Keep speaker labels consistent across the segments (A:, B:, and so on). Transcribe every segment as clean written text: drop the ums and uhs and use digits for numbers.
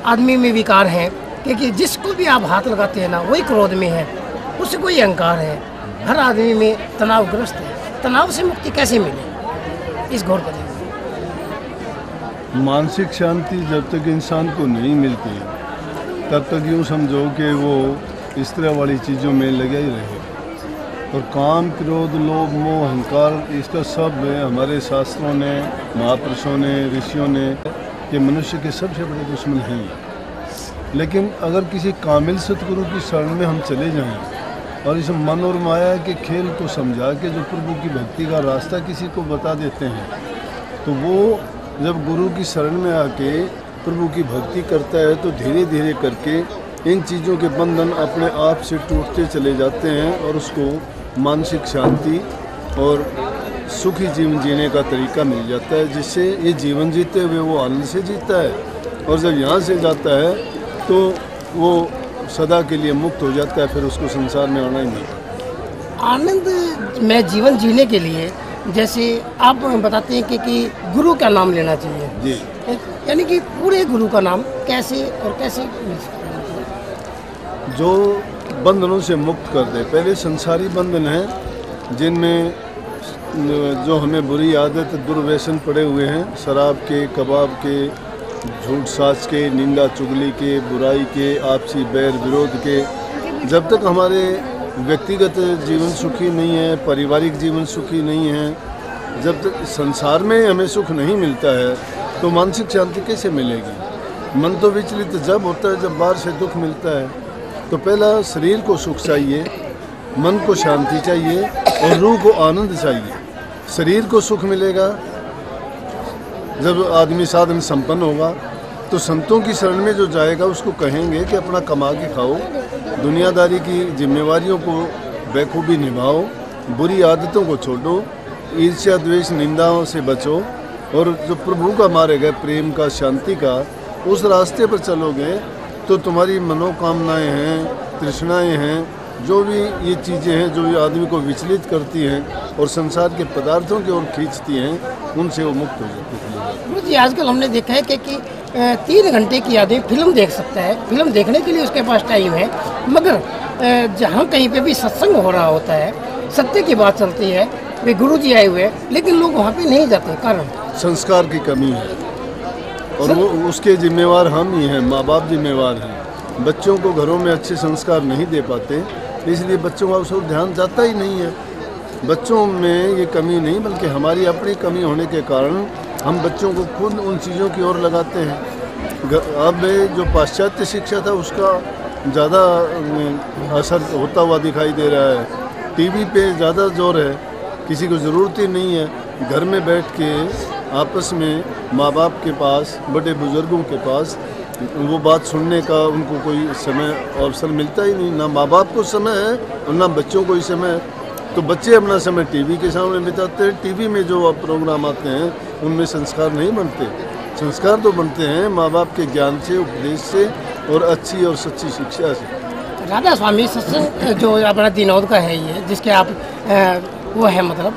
A: आदमी में विकार है, क्योंकि जिसको भी आप हाथ लगाते हैं ना वही क्रोध में है, उससे कोई अहंकार है। हर आदमी में तनावग्रस्त है। तनाव से मुक्ति कैसे मिले, इस घोर कलयुग में?
B: मानसिक शांति जब तक इंसान को नहीं मिलती तब तक यूँ समझो कि वो इस तरह वाली चीज़ों में लगा ही रहे। और काम, क्रोध, लोभ, मोह, अहंकार, इसका सब हमारे शास्त्रों ने, महापुरुषों ने, ऋषियों ने, ये मनुष्य के सबसे बड़े दुश्मन हैं। लेकिन अगर किसी कामिल सतगुरु की शरण में हम चले जाएं और इस मन और माया के खेल को समझा के जो प्रभु की भक्ति का रास्ता किसी को बता देते हैं, तो वो जब गुरु की शरण में आके प्रभु की भक्ति करता है तो धीरे धीरे करके इन चीज़ों के बंधन अपने आप से टूटते चले जाते हैं और उसको मानसिक शांति और सुखी जीवन जीने का तरीका मिल जाता है, जिससे ये जीवन जीते हुए वो आनंद से जीता है। और जब यहाँ से जाता है तो वो सदा के लिए मुक्त हो जाता है, फिर उसको संसार में आना ही नहीं।
A: आनंद में जीवन जीने के लिए जैसे आप बताते हैं कि गुरु का नाम लेना चाहिए
B: जी,
A: यानी कि पूरे गुरु का नाम कैसे और कैसे मिल सकता है?
B: जो बंधनों से मुक्त कर दे। पहले संसारी बंधन हैं जिनमें जो हमें बुरी आदत, दुर्व्यसन पड़े हुए हैं, शराब के, कबाब के, झूठ साच के, निंदा चुगली के, बुराई के, आपसी बैर विरोध के। जब तक हमारे व्यक्तिगत जीवन सुखी नहीं है, पारिवारिक जीवन सुखी नहीं है, जब तक संसार में हमें सुख नहीं मिलता है तो मानसिक शांति कैसे मिलेगी? मन तो विचलित जब होता है जब बाहर से दुख मिलता है। तो पहला शरीर को सुख चाहिए, मन को शांति चाहिए और रूह को आनंद चाहिए। शरीर को सुख मिलेगा जब आदमी साधन संपन्न होगा। तो संतों की शरण में जो जाएगा उसको कहेंगे कि अपना कमा के खाओ, दुनियादारी की जिम्मेवारियों को बेखूबी निभाओ, बुरी आदतों को छोड़ो, ईर्ष्या द्वेष निंदाओं से बचो और जो प्रभु का मार्ग है प्रेम का, शांति का, उस रास्ते पर चलोगे तो तुम्हारी मनोकामनाएं हैं, तृष्णाएं हैं, जो भी ये चीज़ें हैं जो आदमी को विचलित करती हैं और संसार के पदार्थों की ओर खींचती हैं, उनसे वो मुक्त हो जाती है।
A: जी, आजकल हमने देखा है कि 3 घंटे की आदमी फिल्म देख सकता है, फिल्म देखने के लिए उसके पास टाइम है, मगर जहाँ कहीं पे भी सत्संग हो रहा होता है, सत्य की बात चलती है, वे गुरु जी आए हुए हैं, लेकिन लोग वहाँ पे नहीं जाते। कारण
B: संस्कार की कमी है और वो उसके जिम्मेवार हम ही हैं, माँ बाप जिम्मेवार हैं। बच्चों को घरों में अच्छे संस्कार नहीं दे पाते, इसलिए बच्चों का उस ओर ध्यान जाता ही नहीं है। बच्चों में ये कमी नहीं बल्कि हमारी अपनी कमी होने के कारण हम बच्चों को खुद उन चीज़ों की ओर लगाते हैं। अब जो पाश्चात्य शिक्षा था उसका ज़्यादा असर होता हुआ दिखाई दे रहा है। टीवी पे ज़्यादा जोर है, किसी को ज़रूरत ही नहीं है घर में बैठ के आपस में माँ बाप के पास, बड़े बुजुर्गों के पास वो बात सुनने का उनको कोई समय और अवसर मिलता ही नहीं। ना माँ बाप को समय है और ना बच्चों को ही समय है। तो बच्चे अपना समय टीवी के सामने बिताते हैं। टीवी में जो प्रोग्राम आते हैं उनमें संस्कार नहीं बनते। संस्कार तो बनते हैं माँ बाप के ज्ञान से, उपदेश से और अच्छी और सच्ची शिक्षा से।
A: राधा स्वामी सत्संग जो अपना दिनौद का है ये, जिसके आप वो है मतलब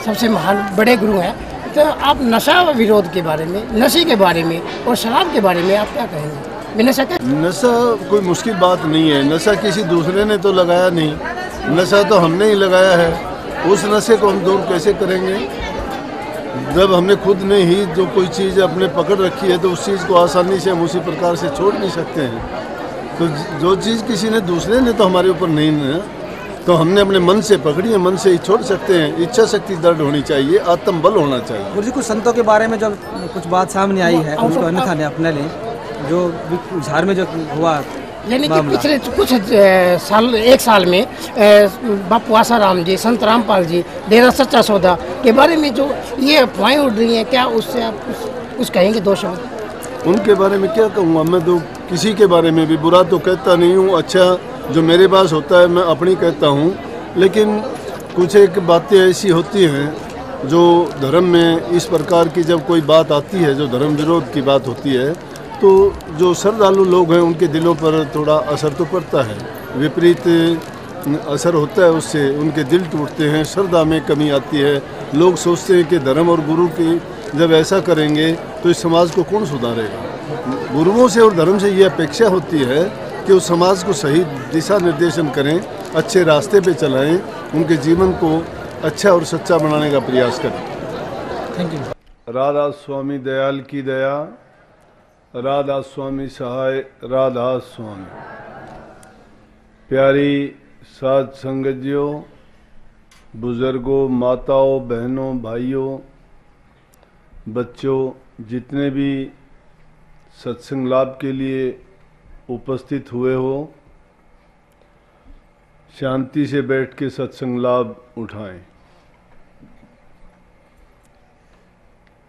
A: सबसे महान बड़े गुरु हैं, तो आप नशा विरोध के बारे में, नशे के बारे में और शराब के बारे में आप क्या कहेंगे? नशा क्या?
B: नशा कोई मुश्किल बात नहीं है। नशा किसी दूसरे ने तो लगाया नहीं, नशा तो हमने ही लगाया है। उस नशे को हम दूर कैसे करेंगे जब हमने खुद ने ही जो कोई चीज़ अपने पकड़ रखी है, तो उस चीज़ को आसानी से हम उसी प्रकार से छोड़ नहीं सकते हैं। तो जो चीज़ किसी ने दूसरे ने तो हमारे ऊपर नहीं है, तो हमने अपने मन से पकड़ी है, मन से ही छोड़ सकते हैं। इच्छा शक्ति दृढ़ होनी चाहिए, आत्म बल होना चाहिए।
C: गुरु जी, कुछ संतों के बारे में जब कुछ बात सामने आई है उसको अन्यथा ने अपना ले, जो झार में जो हुआ,
A: यानी कि पिछले कुछ साल, 1 साल में बापू आसाराम जी, संत रामपाल जी, डेरा सच्चा सौदा के बारे में जो ये अफवाहें उड़ रही हैं, क्या उससे आप कुछ कहेंगे 2 शब्द?
B: उनके बारे में क्या कहूँगा, मैं तो किसी के बारे में भी बुरा तो कहता नहीं हूँ। अच्छा जो मेरे पास होता है मैं अपनी कहता हूँ, लेकिन कुछ एक बातें ऐसी होती हैं जो धर्म में इस प्रकार की जब कोई बात आती है, जो धर्म विरोध की बात होती है, तो जो श्रद्धालु लोग हैं उनके दिलों पर थोड़ा असर तो पड़ता है, विपरीत असर होता है, उससे उनके दिल टूटते हैं, श्रद्धा में कमी आती है। लोग सोचते हैं कि धर्म और गुरु की जब ऐसा करेंगे तो इस समाज को कौन सुधारेगा। गुरुओं से और धर्म से ये अपेक्षा होती है कि उस समाज को सही दिशा निर्देशन करें, अच्छे रास्ते पे चलाएं, उनके जीवन को अच्छा और सच्चा बनाने का प्रयास करें।
C: Thank you.
B: राधा स्वामी दयाल की दया, राधा स्वामी सहाय, राधा स्वामी। प्यारी साध संगतियों, बुजुर्गों, माताओं, बहनों, भाइयों, बच्चों, जितने भी सत्संग लाभ के लिए उपस्थित हुए हो, शांति से बैठ के सत्संग लाभ उठाएं।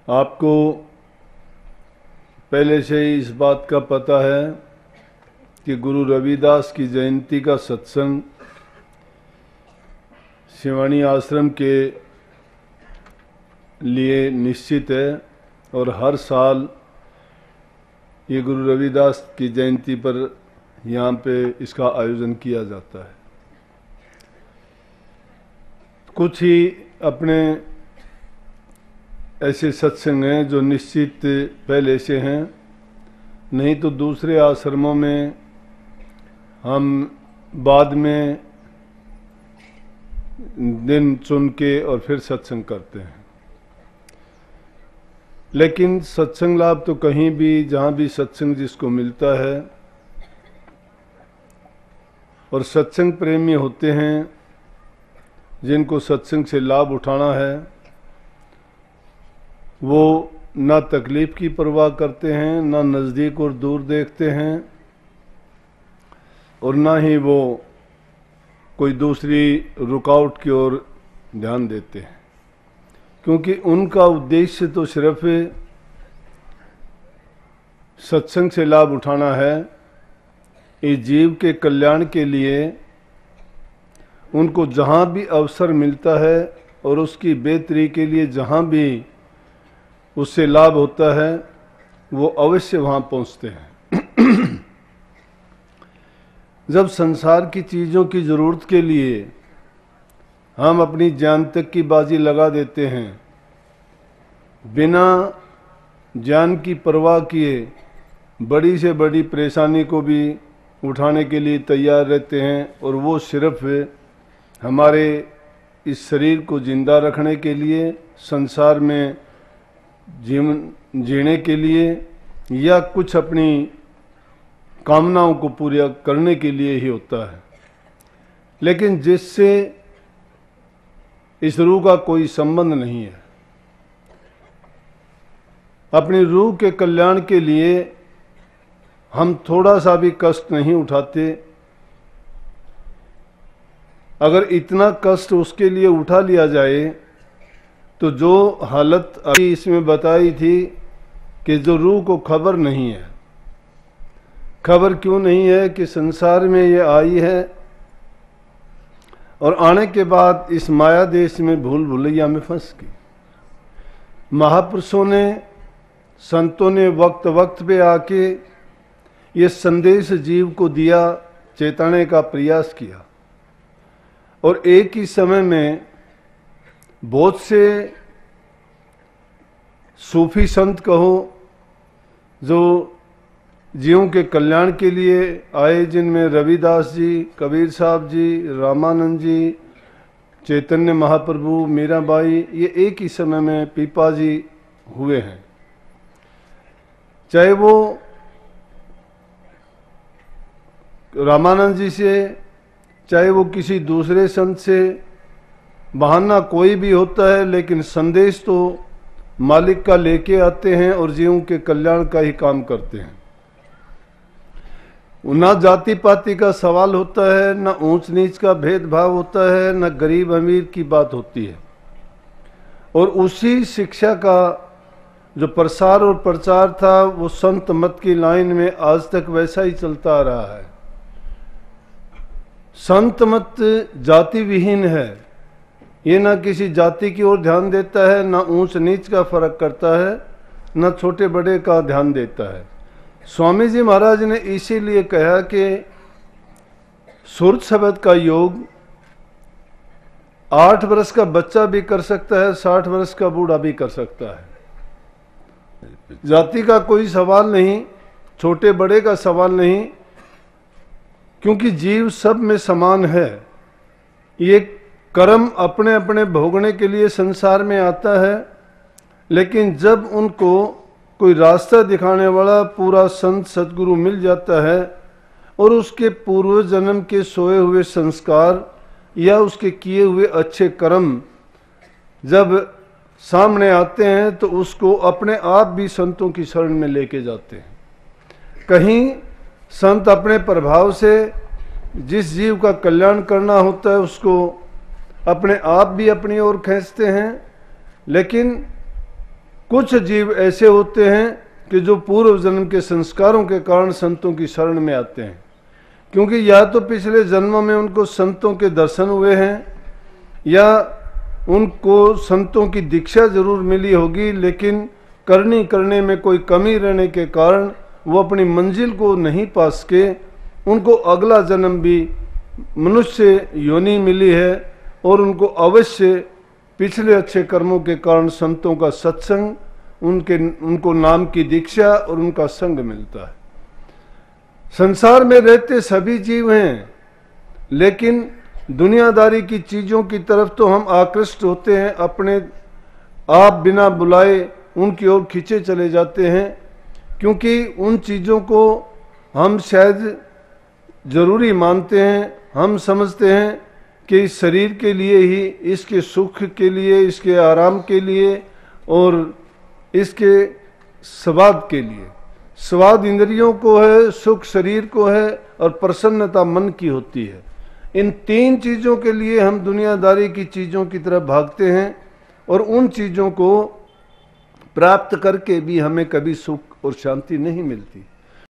B: आपको पहले से ही इस बात का पता है कि गुरु रविदास की जयंती का सत्संग शिवानी आश्रम के लिए निश्चित है और हर साल ये गुरु रविदास की जयंती पर यहाँ पे इसका आयोजन किया जाता है। कुछ ही अपने ऐसे सत्संग हैं जो निश्चित पहले से हैं, नहीं तो दूसरे आश्रमों में हम बाद में दिन चुन के और फिर सत्संग करते हैं। लेकिन सत्संग लाभ तो कहीं भी, जहाँ भी सत्संग जिसको मिलता है और सत्संग प्रेमी होते हैं, जिनको सत्संग से लाभ उठाना है, वो ना तकलीफ की परवाह करते हैं, ना नज़दीक और दूर देखते हैं, और ना ही वो कोई दूसरी रुकावट की ओर ध्यान देते हैं, क्योंकि उनका उद्देश्य तो सिर्फ सत्संग से लाभ उठाना है। इस जीव के कल्याण के लिए उनको जहाँ भी अवसर मिलता है और उसकी बेहतरी के लिए जहाँ भी उससे लाभ होता है, वो अवश्य वहाँ पहुँचते हैं। जब संसार की चीज़ों की ज़रूरत के लिए हम अपनी जान तक की बाजी लगा देते हैं, बिना जान की परवाह किए बड़ी से बड़ी परेशानी को भी उठाने के लिए तैयार रहते हैं, और वो सिर्फ हमारे इस शरीर को जिंदा रखने के लिए, संसार में जीवन जीने के लिए, या कुछ अपनी कामनाओं को पूरा करने के लिए ही होता है। लेकिन जिससे इस रूह का कोई संबंध नहीं है, अपनी रूह के कल्याण के लिए हम थोड़ा सा भी कष्ट नहीं उठाते। अगर इतना कष्ट उसके लिए उठा लिया जाए तो जो हालत अभी इसमें बताई थी कि जो रूह को खबर नहीं है, खबर क्यों नहीं है कि संसार में ये आई है और आने के बाद इस माया देश में भूल भुलैया में फंस गई। महापुरुषों ने, संतों ने वक्त वक्त पे आके ये संदेश जीव को दिया, चेताने का प्रयास किया, और एक ही समय में बहुत से सूफी संत कहो जो जीवों के कल्याण के लिए आए, जिनमें रविदास जी, कबीर साहब जी, रामानंद जी, चैतन्य महाप्रभु, मीराबाई, ये एक ही समय में पीपा जी हुए हैं। चाहे वो रामानंद जी से, चाहे वो किसी दूसरे संत से, बहाना कोई भी होता है, लेकिन संदेश तो मालिक का लेके आते हैं और जीवों के कल्याण का ही काम करते हैं। ना जाति पाति का सवाल होता है, ना ऊंच नीच का भेदभाव होता है, ना गरीब अमीर की बात होती है। और उसी शिक्षा का जो प्रसार और प्रचार था, वो संत मत की लाइन में आज तक वैसा ही चलता आ रहा है। संत मत जाति विहीन है, ये ना किसी जाति की ओर ध्यान देता है, ना ऊंच नीच का फर्क करता है, ना छोटे बड़े का ध्यान देता है। स्वामी जी महाराज ने इसीलिए कहा कि सुरत शब्द का योग 8 वर्ष का बच्चा भी कर सकता है, 60 वर्ष का बूढ़ा भी कर सकता है। जाति का कोई सवाल नहीं, छोटे बड़े का सवाल नहीं, क्योंकि जीव सब में समान है। ये कर्म अपने अपने भोगने के लिए संसार में आता है, लेकिन जब उनको कोई रास्ता दिखाने वाला पूरा संत सद्गुरु मिल जाता है और उसके पूर्व जन्म के सोए हुए संस्कार या उसके किए हुए अच्छे कर्म जब सामने आते हैं तो उसको अपने आप भी संतों की शरण में लेके जाते हैं। कहीं संत अपने प्रभाव से जिस जीव का कल्याण करना होता है उसको अपने आप भी अपनी ओर खींचते हैं, लेकिन कुछ जीव ऐसे होते हैं कि जो पूर्व जन्म के संस्कारों के कारण संतों की शरण में आते हैं, क्योंकि या तो पिछले जन्मों में उनको संतों के दर्शन हुए हैं या उनको संतों की दीक्षा जरूर मिली होगी, लेकिन करने में कोई कमी रहने के कारण वो अपनी मंजिल को नहीं पा सके। उनको अगला जन्म भी मनुष्य योनि मिली है और उनको अवश्य पिछले अच्छे कर्मों के कारण संतों का सत्संग, उनको नाम की दीक्षा और उनका संग मिलता है। संसार में रहते सभी जीव हैं, लेकिन दुनियादारी की चीज़ों की तरफ तो हम आकृष्ट होते हैं, अपने आप बिना बुलाए उनकी ओर खींचे चले जाते हैं, क्योंकि उन चीज़ों को हम शायद ज़रूरी मानते हैं। हम समझते हैं कि इस शरीर के लिए ही, इसके सुख के लिए, इसके आराम के लिए और इसके स्वाद के लिए, स्वाद इंद्रियों को है, सुख शरीर को है और प्रसन्नता मन की होती है। इन तीन चीज़ों के लिए हम दुनियादारी की चीज़ों की तरफ भागते हैं और उन चीज़ों को प्राप्त करके भी हमें कभी सुख और शांति नहीं मिलती।